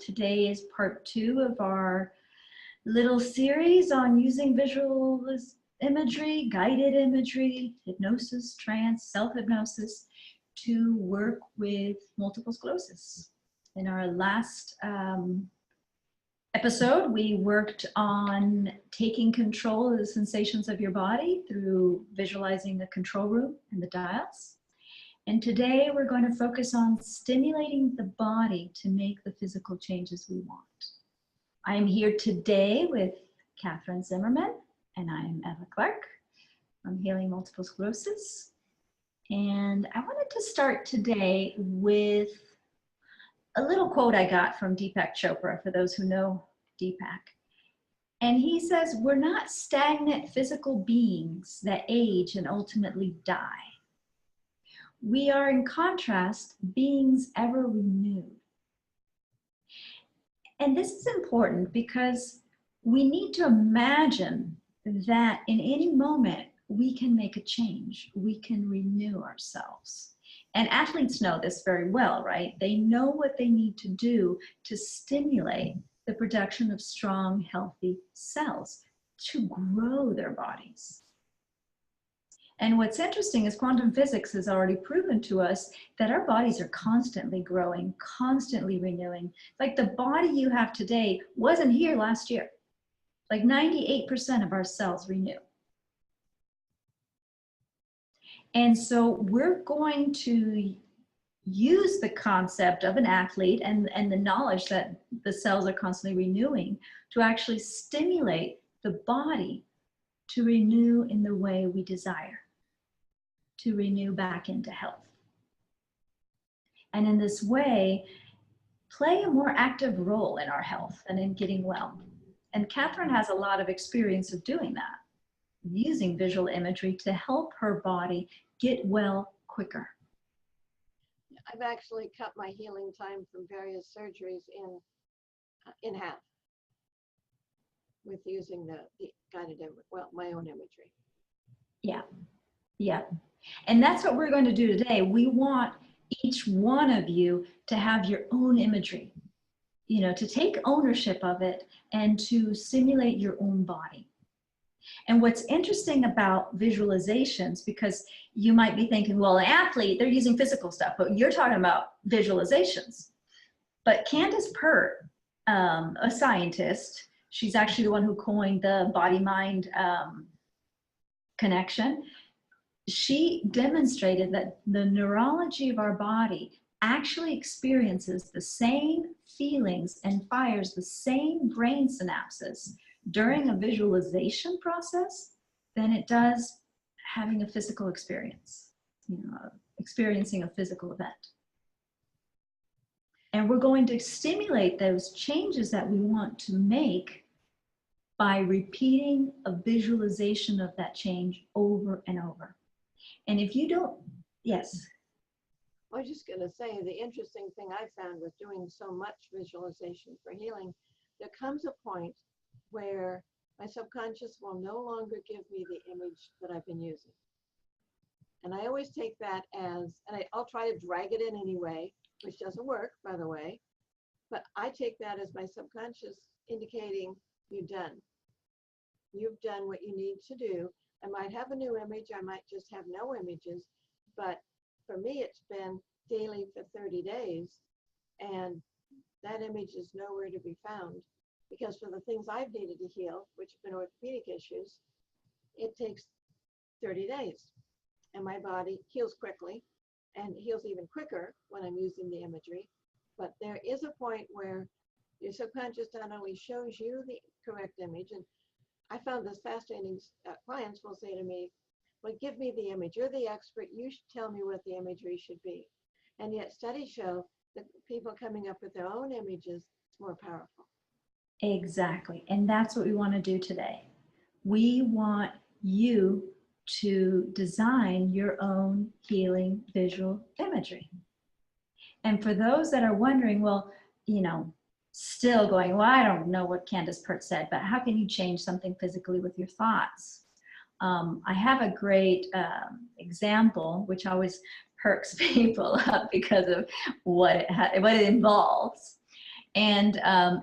Today is part 2 of our little series on using visual imagery, guided imagery, hypnosis, trance, self-hypnosis to work with multiple sclerosis. In our last episode, we worked on taking control of the sensations of your body through visualizing the control room and the dials. And today we're going to focus on stimulating the body to make the physical changes we want. I'm here today with Catherine Zimmerman, and I'm Eva Clark from Healing Multiple Sclerosis. And I wanted to start today with a little quote I got from Deepak Chopra, for those who know Deepak. And he says, "We're not stagnant physical beings that age and ultimately die. We are, in contrast, beings ever renewed." And this is important because we need to imagine that in any moment we can make a change. We can renew ourselves. And athletes know this very well, right? They know what they need to do to stimulate the production of strong, healthy cells to grow their bodies. And what's interesting is quantum physics has already proven to us that our bodies are constantly growing, constantly renewing. Like the body you have today wasn't here last year. Like 98% of our cells renew. And so we're going to use the concept of an athlete and the knowledge that the cells are constantly renewing to actually stimulate the body to renew in the way we desire, to renew back into health. And in this way, play a more active role in our health and in getting well. And Catherine has a lot of experience of doing that, using visual imagery to help her body get well quicker. I've actually cut my healing time from various surgeries in half with using the guided imagery, well, my own imagery. Yeah. And that's what we're going to do today. We want each one of you to have your own imagery, to take ownership of it and to simulate your own body. And what's interesting about visualizations, because you might be thinking, well, an athlete, they're using physical stuff, but you're talking about visualizations. But Candace Pert, a scientist, she's actually the one who coined the body-mind connection. She demonstrated that the neurology of our body actually experiences the same feelings and fires the same brain synapses during a visualization process than it does having a physical experience, experiencing a physical event. And we're going to stimulate those changes that we want to make by repeating a visualization of that change over and over. And if you don't, yes? I was just going to say, the interesting thing I found with doing so much visualization for healing, there comes a point where my subconscious will no longer give me the image that I've been using. And I always take that as, and I'll try to drag it in anyway, which doesn't work, by the way, but I take that as my subconscious indicating, you're done. You've done what you need to do. I might have a new image, I might just have no images, but for me it's been daily for 30 days, and that image is nowhere to be found. Because for the things I've needed to heal, which have been orthopedic issues, it takes 30 days. And my body heals quickly and heals even quicker when I'm using the imagery. But there is a point where your subconscious not only shows you the correct image, and I found this fascinating, clients will say to me, well, give me the image. You're the expert. You should tell me what the imagery should be. And yet studies show that people coming up with their own images is more powerful. Exactly. And that's what we want to do today. We want you to design your own healing visual imagery. And for those that are wondering, well, still going, well, I don't know what Candace Pert said, but how can you change something physically with your thoughts? I have a great example, which always perks people up because of what it involves. And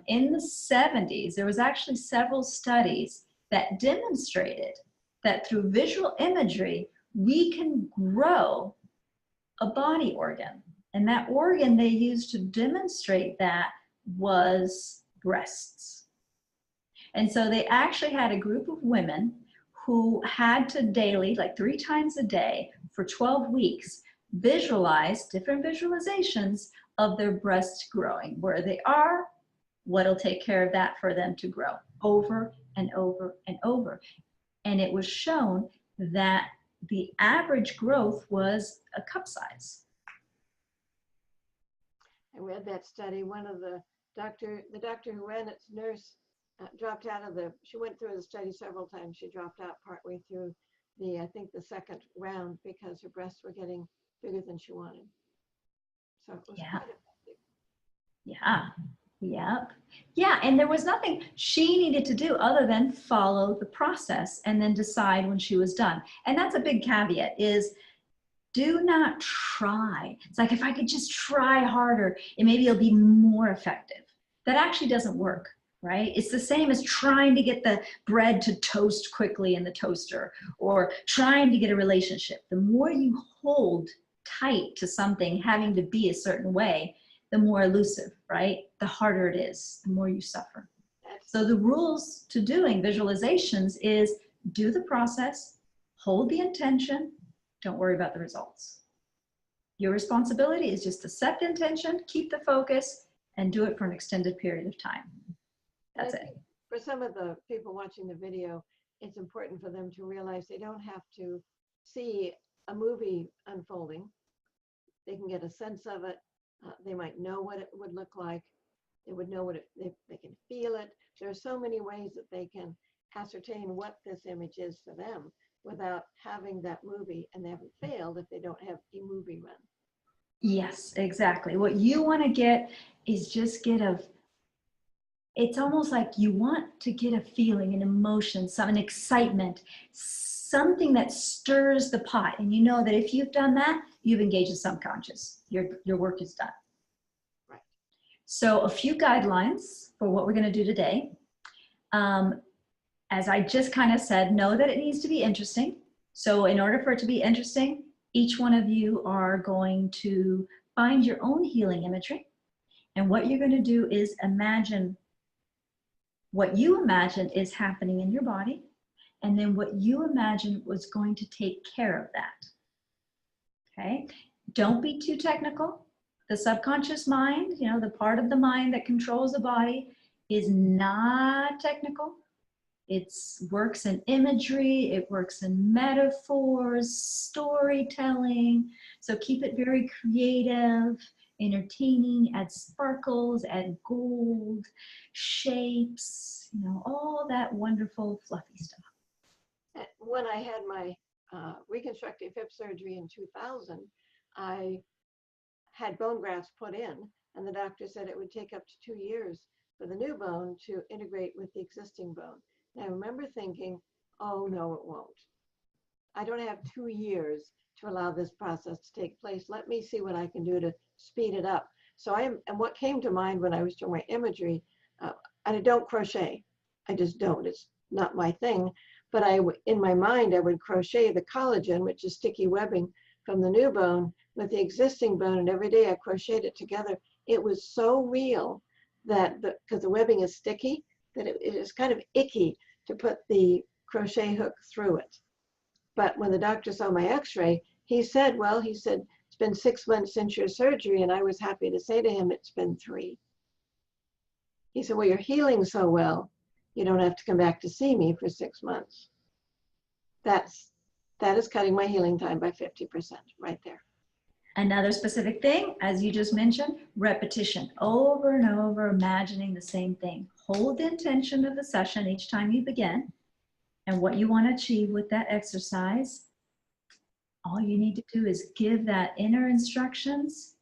in the 70s, there was actually several studies that demonstrated that through visual imagery, we can grow a body organ. And that organ they used to demonstrate that was breasts. And so they actually had a group of women who had to daily, like 3 times a day for 12 weeks, visualize different visualizations of their breasts growing, where they are, what'll take care of that for them to grow over and over and over. And it was shown that the average growth was a cup size. I read that study. One of the doctor who ran its nurse dropped out of she went through the study several times. She dropped out partway through I think the second round because her breasts were getting bigger than she wanted. So it was quite effective. Yeah, and there was nothing she needed to do other than follow the process and then decide when she was done. And that's a big caveat is do not try. It's like, if I could just try harder, and maybe it'll be more effective. That actually doesn't work, right? It's the same as trying to get the bread to toast quickly in the toaster or trying to get a relationship. The more you hold tight to something having to be a certain way, the more elusive, right? The harder it is, the more you suffer. So the rules to doing visualizations is do the process, hold the intention, don't worry about the results. Your responsibility is just to set the intention, keep the focus, and do it for an extended period of time. That's it. For some of the people watching the video, it's important for them to realize they don't have to see a movie unfolding. They can get a sense of it. They might know what it would look like. They would know they can feel it. There are so many ways that they can ascertain what this image is for them without having that movie, and they haven't failed if they don't have a movie run. Yes, exactly. What you want to get is just it's almost like you want to get a feeling, an emotion, an excitement, something that stirs the pot. And you know that if you've done that, you've engaged the subconscious. Your work is done. Right. So a few guidelines for what we're going to do today. As I just kind of said, know that it needs to be interesting. So in order for it to be interesting, each one of you are going to find your own healing imagery. And what you're going to do is imagine what you imagine is happening in your body, and then what you imagine was going to take care of that. Okay? Don't be too technical. The subconscious mind, the part of the mind that controls the body, is not technical. It works in imagery, it works in metaphors, storytelling. So keep it very creative, entertaining, add sparkles, add gold, shapes, all that wonderful fluffy stuff. When I had my reconstructive hip surgery in 2000, I had bone grafts put in, and the doctor said it would take up to 2 years for the new bone to integrate with the existing bone. And I remember thinking, oh no, it won't. I don't have 2 years to allow this process to take place. Let me see what I can do to speed it up. And what came to mind when I was doing my imagery, I don't crochet. I just don't. It's not my thing. But in my mind, I would crochet the collagen, which is sticky webbing, from the new bone with the existing bone. And every day I crocheted it together. It was so real that because the webbing is sticky, that it is kind of icky to put the crochet hook through it. But when the doctor saw my x-ray, he said, it's been 6 months since your surgery. And I was happy to say to him, it's been 3. He said, well, you're healing so well, you don't have to come back to see me for 6 months. That is cutting my healing time by 50% right there. Another specific thing, as you just mentioned, repetition. Over and over, imagining the same thing. Hold the intention of the session each time you begin and what you want to achieve with that exercise. All you need to do is give that inner instructions,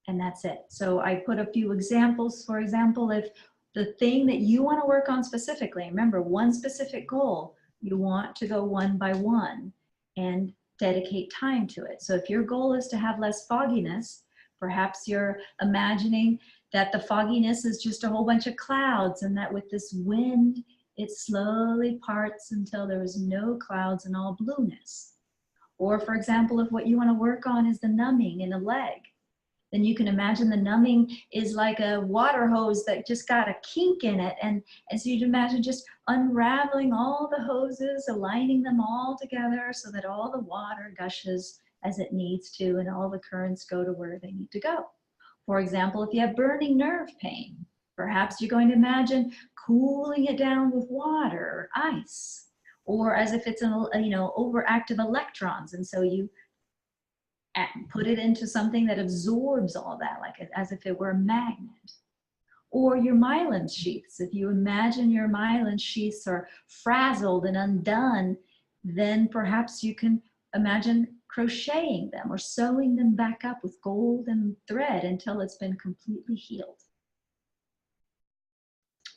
and that's it. So I put a few examples. For example, if the thing that you want to work on specifically, remember, one specific goal, you want to go one by one and dedicate time to it. So if your goal is to have less fogginess, perhaps you're imagining that the fogginess is just a whole bunch of clouds, and that with this wind, it slowly parts until there is no clouds and all blueness. Or for example, if what you want to work on is the numbing in a leg, then you can imagine the numbing is like a water hose that just got a kink in it. And so you'd imagine just unraveling all the hoses, aligning them all together so that all the water gushes as it needs to and all the currents go to where they need to go. For example, if you have burning nerve pain, perhaps you're going to imagine cooling it down with water or ice, or as if it's overactive electrons, and so you put it into something that absorbs all that, like as if it were a magnet. Or your myelin sheaths. If you imagine your myelin sheaths are frazzled and undone, then perhaps you can imagine crocheting them or sewing them back up with golden thread until it's been completely healed.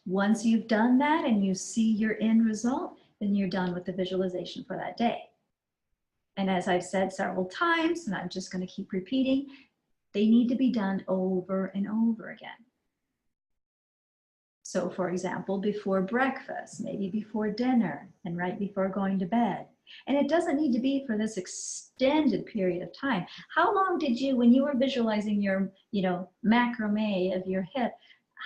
Once you've done that and you see your end result, then you're done with the visualization for that day. And as I've said several times, and I'm just going to keep repeating, they need to be done over and over again. So for example, before breakfast, maybe before dinner, and right before going to bed. And it doesn't need to be for this extended period of time. How long did you, when you were visualizing your, macrame of your hip,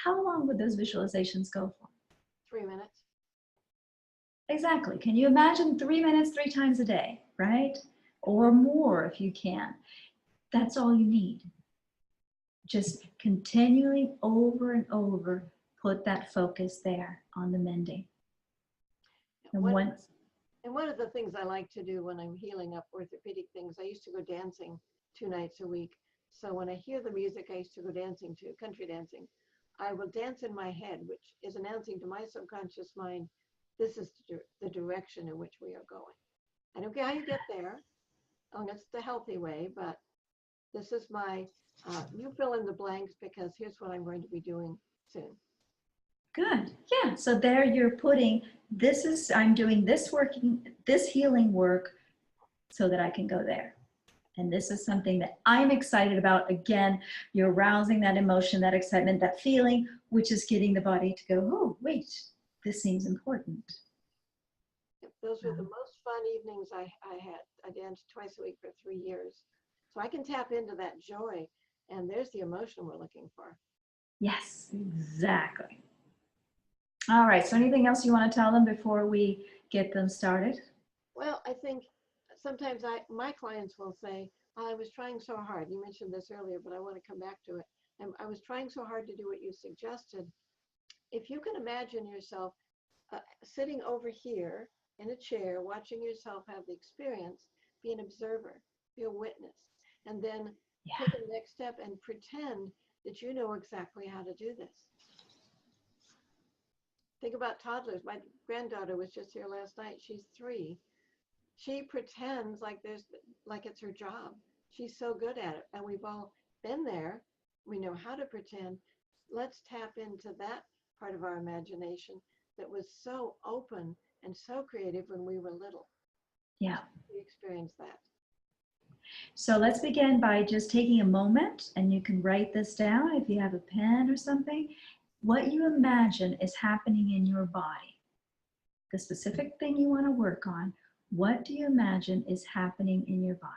how long would those visualizations go for? 3 minutes. Exactly. Can you imagine 3 minutes, 3 times a day, right? Or more if you can. That's all you need. Just continually over and over, put that focus there on the mending. And one of the things I like to do when I'm healing up orthopedic things, I used to go dancing 2 nights a week. So when I hear the music I used to go dancing to, country dancing, I will dance in my head, which is announcing to my subconscious mind, this is the direction in which we are going. I don't care how you get there, it's the healthy way, but this is my, you fill in the blanks because here's what I'm going to be doing soon. Good. Yeah. So there you're putting, I'm doing this healing work so that I can go there. And this is something that I'm excited about. Again, you're arousing that emotion, that excitement, that feeling, which is getting the body to go, oh, wait, this seems important. Those were the most fun evenings I had. I danced twice a week for 3 years. So I can tap into that joy, and there's the emotion we're looking for. Yes, exactly. All right, so anything else you want to tell them before we get them started? Well, I think sometimes my clients will say, I was trying so hard. You mentioned this earlier, but I want to come back to it. And I was trying so hard to do what you suggested. If you can imagine yourself sitting over here in a chair, watching yourself have the experience, be an observer, be a witness, and then take the next step and pretend that you know exactly how to do this. Think about toddlers. My granddaughter was just here last night. She's 3. She pretends like it's her job. She's so good at it. And we've all been there. We know how to pretend. Let's tap into that part of our imagination that was so open and so creative when we were little. Yeah. We experienced that. So let's begin by just taking a moment, and you can write this down if you have a pen or something. What you imagine is happening in your body. The specific thing you want to work on, what do you imagine is happening in your body?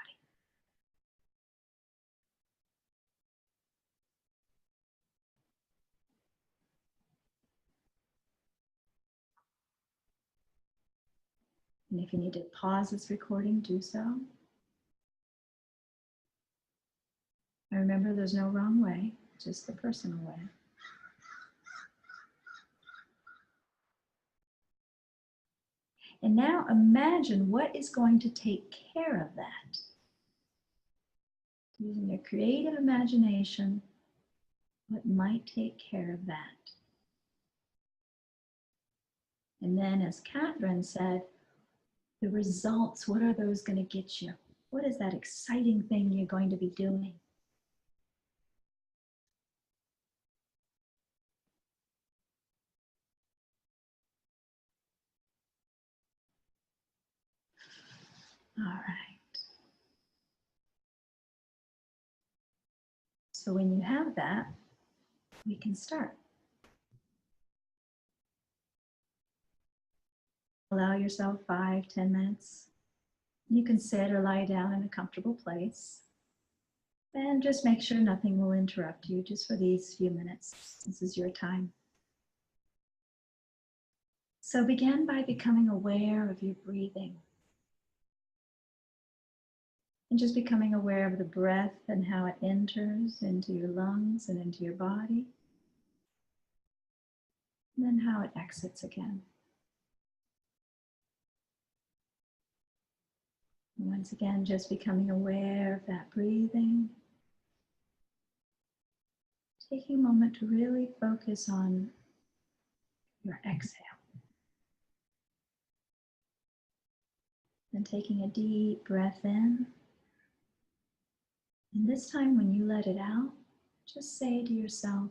And if you need to pause this recording, do so. And remember, there's no wrong way, just the personal way. And now imagine what is going to take care of that. Using your creative imagination, what might take care of that? And then, as Catherine said, the results, what are those going to get you? What is that exciting thing you're going to be doing? All right. So when you have that, we can start. Allow yourself 5-10 minutes. You can sit or lie down in a comfortable place. And just make sure nothing will interrupt you just for these few minutes. This is your time. So begin by becoming aware of your breathing. And just becoming aware of the breath and how it enters into your lungs and into your body. And then how it exits again. And once again, just becoming aware of that breathing. Taking a moment to really focus on your exhale. And taking a deep breath in. And this time when you let it out, just say to yourself,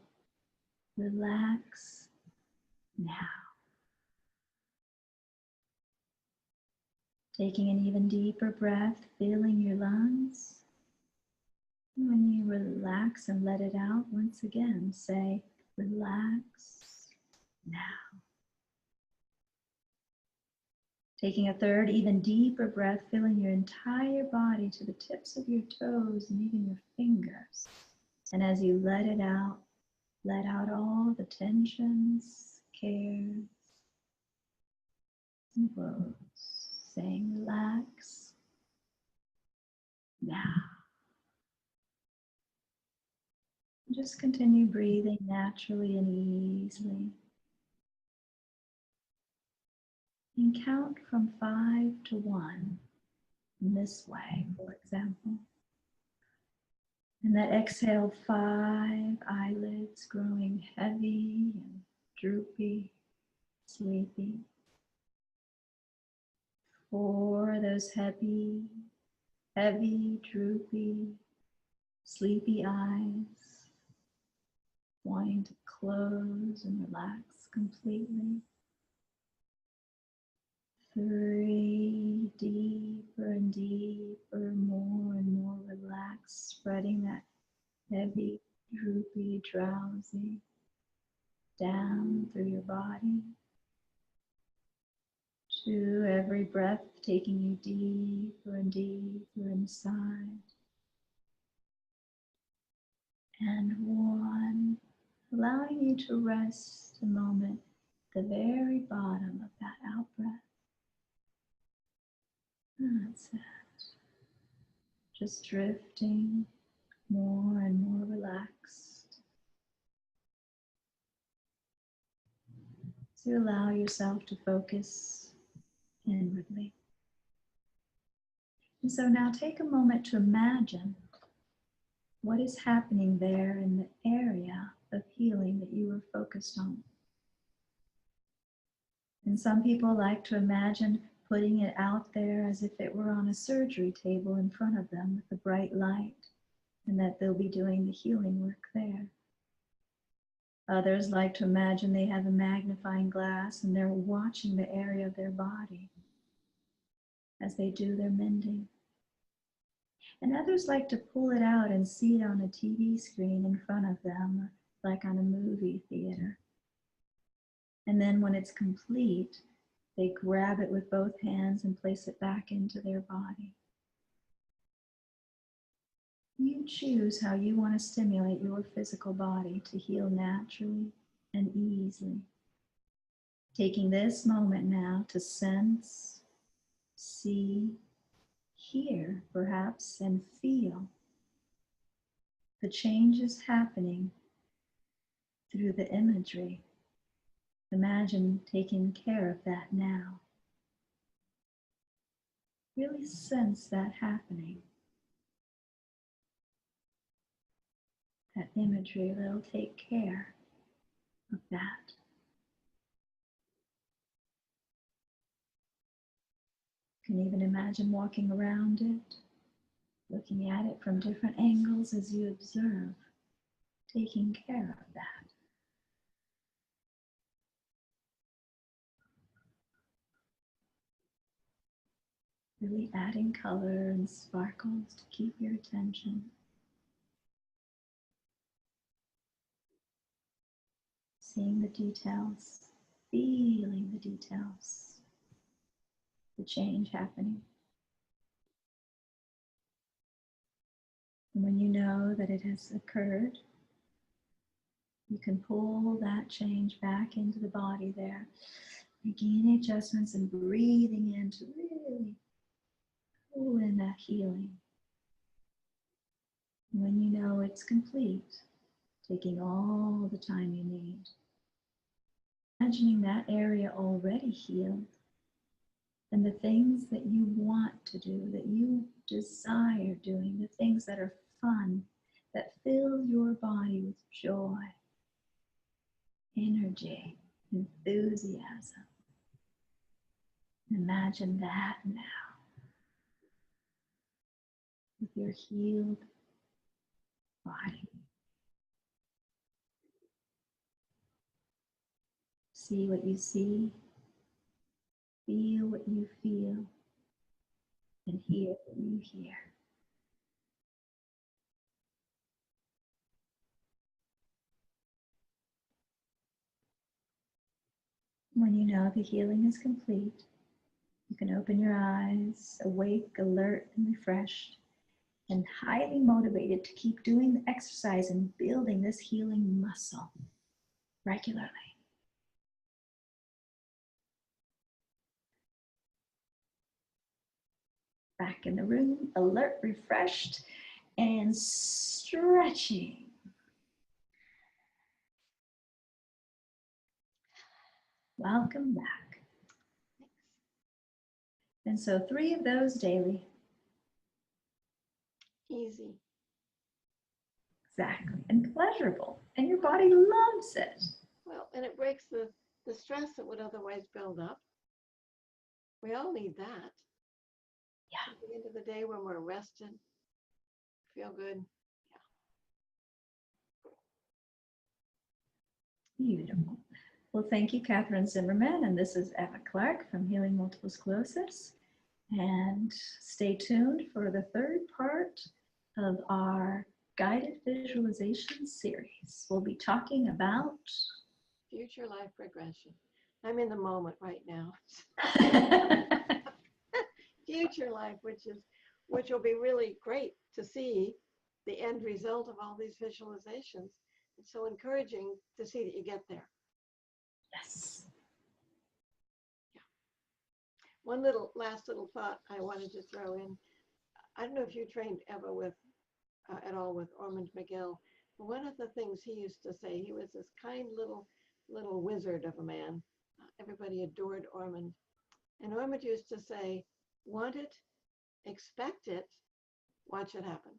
relax now. Taking an even deeper breath, filling your lungs. And when you relax and let it out, once again, say, relax now. Taking a third, even deeper breath, filling your entire body to the tips of your toes and even your fingers. And as you let it out, let out all the tensions, cares, and woes, saying relax now. Just continue breathing naturally and easily. And count from 5 to 1 in this way, for example. And that exhale, 5 eyelids growing heavy and droopy, sleepy. 4, those heavy, droopy, sleepy eyes, wanting to close and relax completely. 3, deeper and deeper, more and more relaxed, spreading that heavy, droopy, drowsy down through your body. 2, every breath taking you deeper and deeper inside. And 1, allowing you to rest a moment at the very bottom of that out-breath. That's it. Just drifting more and more relaxed. So allow yourself to focus inwardly. And so now take a moment to imagine what is happening there in the area of healing that you were focused on. And some people like to imagine putting it out there as if it were on a surgery table in front of them with a bright light, and that they'll be doing the healing work there. Others like to imagine they have a magnifying glass and they're watching the area of their body as they do their mending. And others like to pull it out and see it on a TV screen in front of them, like on a movie theater. And then when it's complete, they grab it with both hands and place it back into their body. You choose how you want to stimulate your physical body to heal naturally and easily. Taking this moment now to sense, see, hear perhaps, and feel the changes happening through the imagery. Imagine taking care of that now. Really sense that happening. That imagery will take care of that. You can even imagine walking around it, looking at it from different angles as you observe, taking care of that. Really adding color and sparkles to keep your attention. seeing the details, feeling the details, the change happening. And when you know that it has occurred, you can pull that change back into the body there, making any adjustments and breathing in to really pull in that healing. And when you know it's complete, taking all the time you need, imagining that area already healed, and the things that you want to do, that you desire doing, the things that are fun, that fill your body with joy, energy, enthusiasm. Imagine that now with your healed body. See what you see, feel what you feel, and hear what you hear. When you know the healing is complete, you can open your eyes, awake, alert, and refreshed, and highly motivated to keep doing the exercise and building this healing muscle regularly. Back in the room, alert, refreshed, and stretching. Welcome back. And so 3 of those daily. Easy. Exactly. And pleasurable. And your body loves it. Well, and it breaks the stress that would otherwise build up. We all need that. Yeah. At the end of the day, when we're rested, feel good. Beautiful. Well, thank you, Catherine Zimmerman. And this is Eva Clark from Healing Multiple Sclerosis. And stay tuned for the 3rd part of our guided visualization series. We'll be talking about Future life regression. I'm in the moment right now. Future life, which will be really great to see the end result of all these visualizations. It's so encouraging to see that you get there. Yes. Yeah. One last little thought I wanted to throw in. I don't know if you trained Eva with at all with Ormond McGill. But one of the things he used to say, he was this kind little wizard of a man. Everybody adored Ormond. And Ormond used to say, want it, expect it, watch it happen.